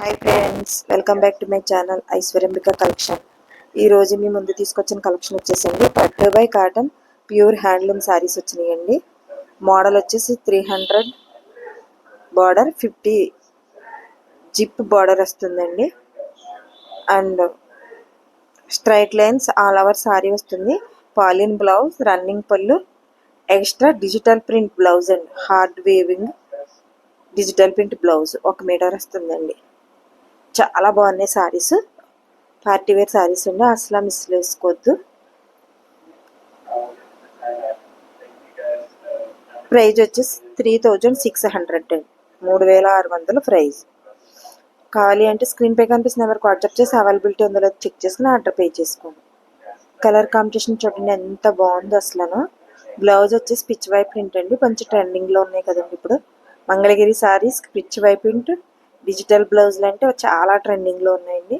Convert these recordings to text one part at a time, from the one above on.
Hi friends, welcome back to my channel Aishwaryambika collection. ఈరోజు మీ ముందు తీసుకొచ్చిన కలెక్షన్ వచ్చేసండి పట్టు by cotton pure handloom saris వచ్చినాయండి. మోడల్ వచ్చేసి 300 బార్డర్ 50 జిప్ బార్డర్ వస్తుందండి. And straight lines all over sari వస్తుంది. పాలిన్ బ్లౌజ్, రన్నింగ్ పళ్ళు, extra digital print blouse and hard weaving digital print blouse 1 metre వస్తుందండి. చాలా బాగున్నాయి శారీస్, పార్టీ వేర్ శారీస్ అండి, అసలు మిస్ చేసుకోవద్దు. ప్రైజ్ వచ్చేసి 3600 అండి, 3600 ప్రైజ్. కావాలి అంటే స్క్రీన్ పై కనిపిస్తున్న నెంబర్కి వాట్సాప్ చేసి అవైలబిలిటీ ఉందో లేదో చెక్ చేసుకుని ఆర్డర్ పే చేసుకోండి. కలర్ కాంబినేషన్ చూడండి ఎంత బాగుందో అసలు. బ్లౌజ్ వచ్చేసి పిచ్ వై ప్రింట్ అండి, కొంచెం ట్రెండింగ్లో ఉన్నాయి కదండి ఇప్పుడు మంగళగిరి శారీస్. పిచ్ వై ప్రింట్ డిజిటల్ బ్లౌజులు అంటే చాలా ట్రెండింగ్లో ఉన్నాయండి.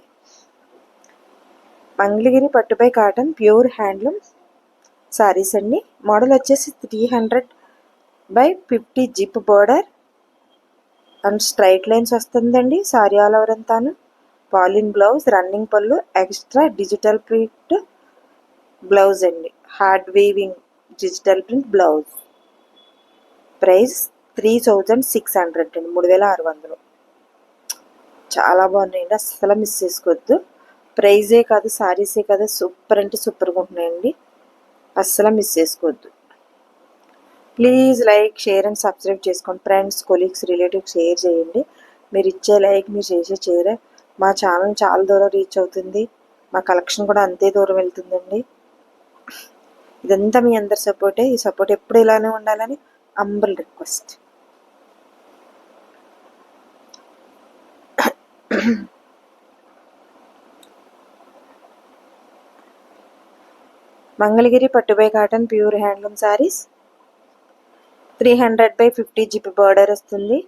మంగళగిరి పట్టు by cotton pure handloom saris అండి. మోడల్ వచ్చేసి 300 by 50 zip border and straight lines వస్తుందండి. శారీ ఆల్ ఓవర్ అంతాను. పాలిన్ బ్లౌజ్, రన్నింగ్ పళ్ళు, ఎక్స్ట్రా డిజిటల్ ప్రింట్ బ్లౌజ్ అండి, hard weaving digital print blouse. Price 3600 అండి, 3600. చాలా బాగున్నాయండి, అస్సలు మిస్ చేసుకోవద్దు. ప్రైజే కాదు శారీసే కాదు, సూపర్ అంటే సూపర్గా ఉంటున్నాయండి, అస్సలు మిస్ చేసుకోవద్దు. Please like, share and subscribe చేసుకోండి. ఫ్రెండ్స్, కొలీగ్స్, రిలేటివ్స్ షేర్ చేయండి. మీరు ఇచ్చే లైక్, మీరు చేసే షేర్ మా ఛానల్ చాలా దూరం రీచ్ అవుతుంది, మా కలెక్షన్ కూడా అంతే దూరం వెళ్తుందండి. ఇదంతా మీ అందరి సపోర్టే. ఈ సపోర్ట్ ఎప్పుడు ఇలానే ఉండాలని అంబల్ రిక్వెస్ట్. మంగళగిరి పట్టు by cotton pure handloom saris 300 by 50 zip border వస్తుంది.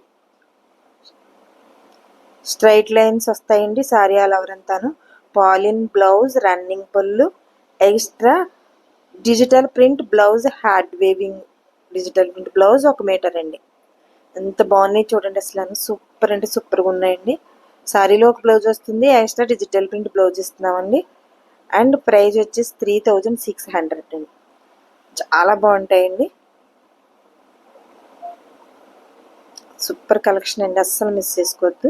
స్ట్రైట్ లైన్స్ వస్తాయండి శారీ ఆల్ ఓవర్ అంతాను. పాలిన్ బ్లౌజ్, రన్నింగ్ పళ్ళు, extra digital print blouse, hand weaving digital print blouse 1 metre అండి. ఎంత బాగున్నాయి చూడండి అసలు, సూపర్ అంటే సూపర్గా ఉన్నాయండి. శారీలో ఒక బ్లౌజ్ వస్తుంది, ఎక్స్ట్రా డిజిటల్ ప్రింట్ బ్లౌజ్ ఇస్తున్నామండి. అండ్ ప్రైజ్ వచ్చేసి 3600 అండి. చాలా బాగుంటాయండి, సూపర్ కలెక్షన్ అండి, అస్సలు మిస్ చేసుకోవద్దు.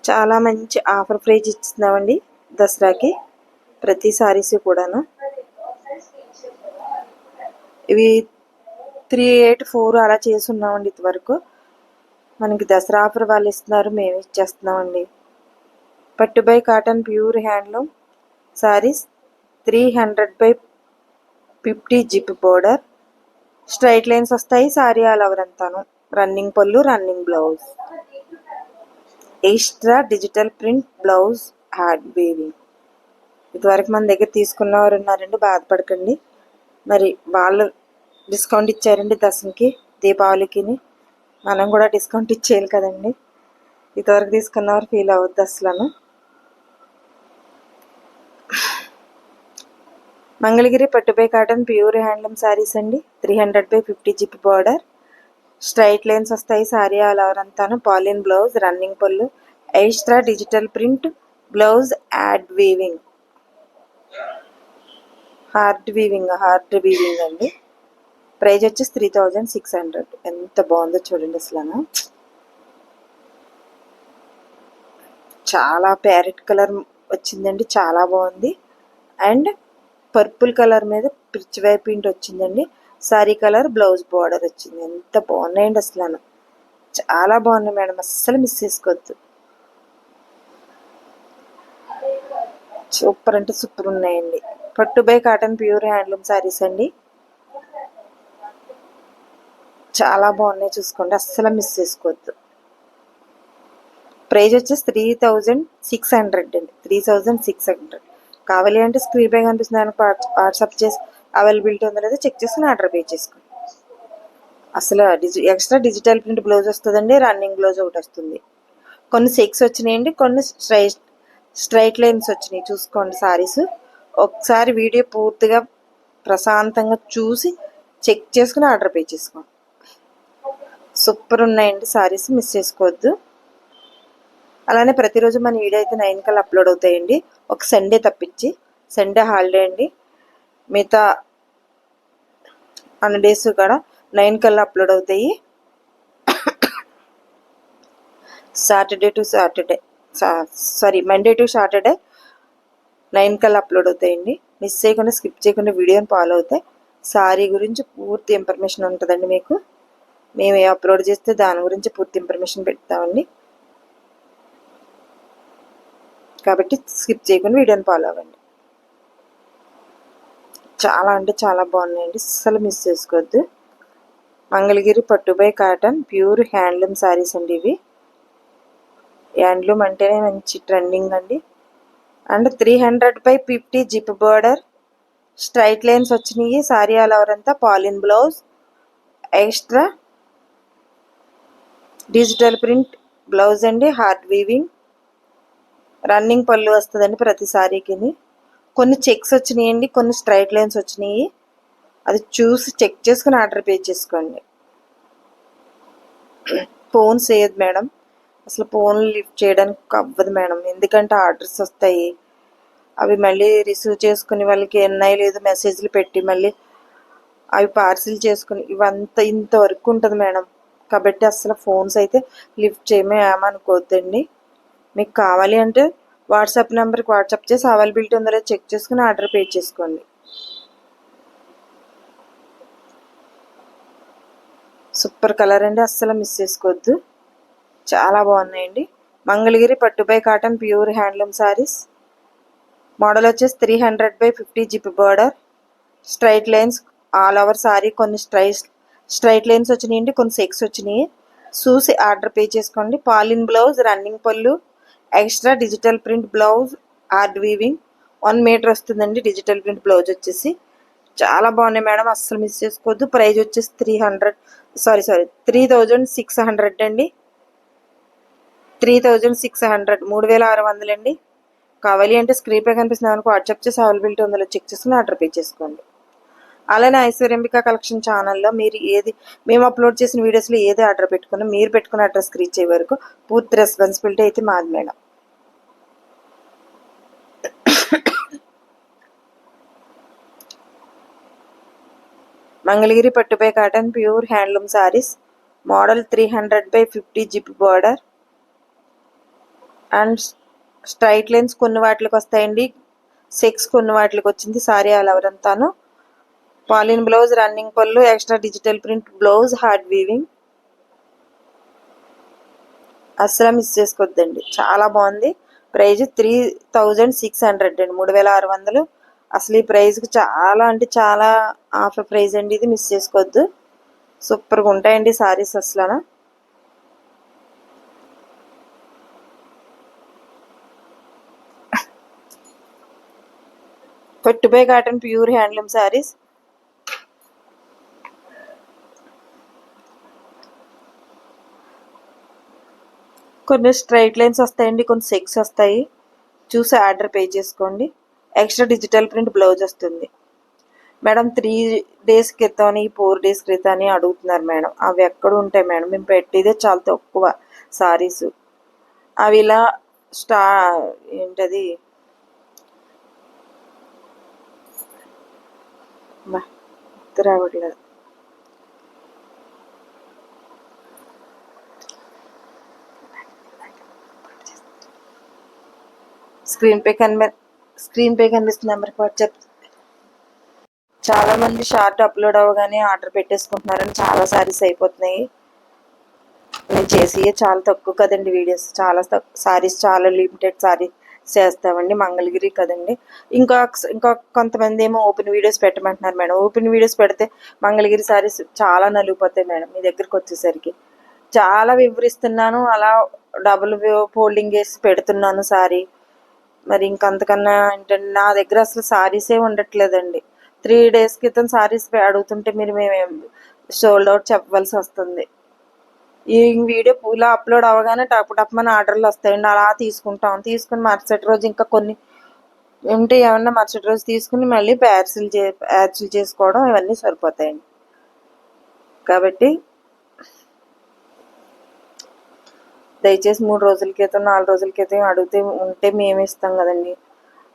చాలా మంచి ఆఫర్ ప్రైజ్ ఇస్తున్నామండి దసరాకి ప్రతి సారీస్ కూడాను. ఇవి 384 అలా చేసి ఉన్నామండి ఇంతవరకు. మనకి దసరా ఆఫర్ వాళ్ళు ఇస్తున్నారు, మేము ఇచ్చేస్తున్నామండి. పట్టు by cotton pure handloom saris 300 by 50 zip border, straight lines వస్తాయి శారీ ఆల్ ఓవర్ అంతాను. రన్నింగ్ పళ్ళు, running blouse, extra digital print blouse, hand weaving. ఇదివరకు మన దగ్గర తీసుకున్న వారు ఉన్నారండి, బాధపడకండి. మరి వాళ్ళు డిస్కౌంట్ ఇచ్చారండి దసరాకి, దీపావళికి. మనం కూడా డిస్కౌంట్ ఇచ్చేయాలి కదండి. ఇదివరకు తీసుకున్నవారు ఫీల్ అవ్వద్దు అసలు. మంగళగిరి పట్టు by cotton pure handloom saris అండి. 300 by 50 zip border, straight lines వస్తాయి శారీ ఆల్ ఓవర్ అంతాను. పాలిన్ బ్లౌజ్, రన్నింగ్ పళ్ళు, extra digital print blouse, add weaving hard weaving అండి. ప్రైజ్ వచ్చేసి 3600. ఎంత బాగుందో చూడండి అసలు. చాలా ప్యారెట్ కలర్ వచ్చిందండి, చాలా బాగుంది. అండ్ పర్పుల్ కలర్ మీద పిచ్ వై ప్రింట్ వచ్చిందండి. సారీ కలర్ బ్లౌజ్ బార్డర్ వచ్చింది. ఎంత బాగున్నాయండి అసలు, చాలా బాగున్నాయి మేడం, అస్సలు మిస్ చేసుకోవద్దు. సూపర్ అంటే సూపర్ ఉన్నాయండి. పట్టు by cotton pure handloom saris అండి, చాలా బాగున్నాయి, చూసుకోండి, అస్సలు మిస్ చేసుకోవద్దు. ప్రైజ్ వచ్చేసి 3600 అండి, 3600. కావాలి అంటే స్క్రీన్ పై కనిపిస్తుంది దానికి వాట్సాప్ చేసి అవైలబిలిటీ ఉందో లేదో చెక్ చేసుకుని ఆర్డర్ పే చేసుకోండి. అసలు ఎక్స్ట్రా డిజిటల్ ప్రింట్ బ్లౌజ్ వస్తుందండి, రన్నింగ్ బ్లౌజ్ ఒకటి వస్తుంది. కొన్ని చెక్స్ వచ్చినాయండి, కొన్ని స్ట్రైట్ లైన్స్ వచ్చినాయి. చూసుకోండి శారీస్, ఒకసారి వీడియో పూర్తిగా ప్రశాంతంగా చూసి చెక్ చేసుకుని ఆర్డర్ పే చేసుకోండి. సూపర్ ఉన్నాయండి శారీస్, మిస్ చేసుకోవద్దు. అలానే ప్రతిరోజు మన వీడియో అయితే 9 కల్లా అప్లోడ్ అవుతాయండి. ఒక సండే తప్పించి. సండే హాలిడే అండి. మిగతా అన్ని డేస్ కూడా 9 కల్లా అప్లోడ్ అవుతాయి. మండే టు సాటర్డే 9 కల్లా అప్లోడ్ అవుతాయండి. మిస్ చేయకుండా స్కిప్ చేయకుండా వీడియోని ఫాలో అవుతాయి. సారీ గురించి పూర్తి ఇన్ఫర్మేషన్ ఉంటుందండి మీకు. మేము ఏ అప్లోడ్ చేస్తే దాని గురించి పూర్తి ఇన్ఫర్మేషన్ పెడతామండి. కాబట్టి స్కిప్ చేయకుండా వీడియోని ఫాలో అవ్వండి. చాలా అంటే చాలా బాగున్నాయండి, అస్సలు మిస్ చేసుకోవద్దు. మంగళగిరి పట్టు by cotton pure handloom saris అండి ఇవి. హ్యాండ్లూమ్ అంటేనే మంచి ట్రెండింగ్ అండి. And 300/50 zip border, straight lines వచ్చినాయి. సారీ ఆల్ ఓవర్ అంతా pollen blouse, extra digital print blouse అండి. హార్డ్ వీవింగ్, రన్నింగ్ పళ్ళు వస్తుందండి ప్రతి సారీకి. కొన్ని చెక్స్ వచ్చినాయండి, కొన్ని స్ట్రైట్ లైన్స్ వచ్చినాయి. అది చూసి చెక్ చేసుకుని ఆర్డర్ పే చేసుకోండి. ఫోన్స్ చేయదు మేడం, అసలు ఫోన్లు లిఫ్ట్ చేయడానికి అవ్వదు మేడం. ఎందుకంటే ఆర్డర్స్ వస్తాయి, అవి మళ్ళీ రిసీవ్ చేసుకుని వాళ్ళకి ఎన్నై లేదు మెసేజ్లు పెట్టి మళ్ళీ అవి పార్సిల్ చేసుకుని ఇవంతా ఇంతవరకు ఉంటుంది మేడం. కాబట్టి అసలు ఫోన్స్ అయితే లిఫ్ట్ చేయమే ఏమనుకోవద్దండి. మీకు కావాలి అంటే వాట్సాప్ నెంబర్కి వాట్సాప్ చేసి అవైలబిలిటీ ఉందో లేదో చెక్ చేసుకుని ఆర్డర్ పే చేసుకోండి. సూపర్ కలర్ అండి, అస్సలు మిస్ చేసుకోవద్దు. చాలా బాగున్నాయండి. మంగళగిరి పట్టు by cotton pure handloom saris. Model వచ్చేసి 300/50 zip border, straight lines all over sari. కొన్ని స్ట్రైట్ లైన్స్ వచ్చినాయండి, కొన్ని సెక్స్ వచ్చినాయి. చూసి ఆర్డర్ పే చేసుకోండి. పాలిన్ బ్లౌజ్, రన్నింగ్ పళ్ళు, extra digital print blouse, hard weaving. 1 metre వస్తుందండి డిజిటల్ ప్రింట్ బ్లౌజ్ వచ్చేసి. చాలా బాగున్నాయి మేడం, అస్సలు మిస్ చేసుకోవద్దు. ప్రైస్ వచ్చేసి 3600 అండి. 3600, 3600 అండి. కావాలి అంటే స్క్రీన్ పై కనిపిస్తుంది అనుకో వాట్సాప్ చేసి అవైలబిలిటీ ఉందో చెక్ చేసుకుని ఆర్డర్ పే చేసుకోండి. అలానే ఐశ్వర్యంబిక కలెక్షన్ ఛానల్లో మీరు మేము అప్లోడ్ చేసిన వీడియోస్లో ఏది ఆర్డర్ పెట్టుకున్నా మీరు పెట్టుకున్న అడ్రస్ రీచ్ అయ్యే వరకు పూర్తి రెస్పాన్సిబిలిటీ అయితే మాది మేడం. మంగళగిరి పట్టు by cotton pure handloom saris. Model 300/50 zip border and straight lines కొన్ని వాటికి వస్తాయండి, సెక్స్ కొన్ని వాటికి వచ్చింది. సారీ ఆల్ ఓవర్ అంతాను. పాలిన్ బ్లౌజ్, రన్నింగ్ పళ్ళు, extra digital print blouse, hard weaving. అస్సలు మిస్ చేసుకోవద్దండి, చాలా బాగుంది. ప్రైజ్ 3600 అండి, 3600. అసలు ఈ ప్రైస్కి చాలా అంటే చాలా ఆఫర్ ప్రైజ్ అండి ఇది, మిస్ చేసుకోవద్దు. సూపర్గా ఉంటాయండి సారీస్ అసలు. పట్టు by cotton pure handloom saris. కొన్ని స్ట్రైట్ లైన్స్ వస్తాయండి, కొన్ని సెక్స్ వస్తాయి. చూసి ఆర్డర్ పే చేసుకోండి. ఎక్స్ట్రా డిజిటల్ ప్రింట్ బ్లౌజ్ వస్తుంది మేడం. 3 days క్రితం, 4 days క్రితం అని అడుగుతున్నారు మేడం. అవి ఎక్కడ ఉంటాయి మేడం, మేము పెట్టేదే చాలా తక్కువ సారీస్. అవి ఇలా ఏంటది రావట్లేదు. స్క్రీన్ పే కనిపిస్తున్న నెంబర్కి వాట్సాప్. చాలా మంది షార్ట్ అప్లోడ్ అవ్వగానే ఆర్డర్ పెట్టేసుకుంటున్నారని చాలా సారీస్ అయిపోతున్నాయి. నేను చేసి చాలా తక్కువ కదండి వీడియోస్, చాలా సారీస్, చాలా లిమిటెడ్ సారీస్ చేస్తామండి. మంగళగిరి కదండి. ఇంకా కొంతమంది ఏమో ఓపెన్ వీడియోస్ పెట్టమంటున్నారు మేడం. ఓపెన్ వీడియోస్ పెడితే మంగళగిరి సారీస్ చాలా నలిగిపోతాయి మేడం. మీ దగ్గరికి వచ్చేసరికి చాలా వివరిస్తున్నాను, అలా డబుల్ ఫోల్డింగ్ వేసి పెడుతున్నాను సారీ. మరి ఇంకంతకన్నా ఏంటంటే నా దగ్గర అసలు సారీసే ఉండట్లేదండి. 3 days క్రితం సారీస్ అడుగుతుంటే మేము సోల్డ్ అవుట్ చెప్పవలసి వస్తుంది. ఈ వీడియో ఇలా అప్లోడ్ అవ్వగానే టప్మని ఆర్డర్లు వస్తాయండి. అలా తీసుకుని మరుసటి రోజు ఇంకా కొన్ని ఉంటే ఏమన్నా మరుసటి రోజు తీసుకుని మళ్ళీ ప్యార్సిల్ చేసుకోవడం ఇవన్నీ సరిపోతాయండి. కాబట్టి దయచేసి 3 రోజుల క్రితం 4 రోజుల క్రితం అడిగితే ఉంటే మేము ఇస్తాం కదండి.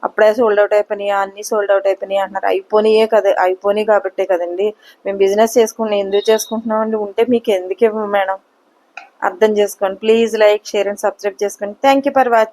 అప్పుడే సోల్డ్ అవుట్ అయిపోయినాయి, అన్నీ సోల్డ్ అవుట్ అయిపోయినాయి అంటున్నారు. అయిపోయినాయి కాబట్టే కదండి మేము బిజినెస్ ఎందుకు చేసుకుంటున్నామండి. ఉంటే మీకు ఎందుకు ఇవ్వం మేడం, అర్థం చేసుకోండి. Please like, share and subscribe చేసుకోండి. Thank you for watching.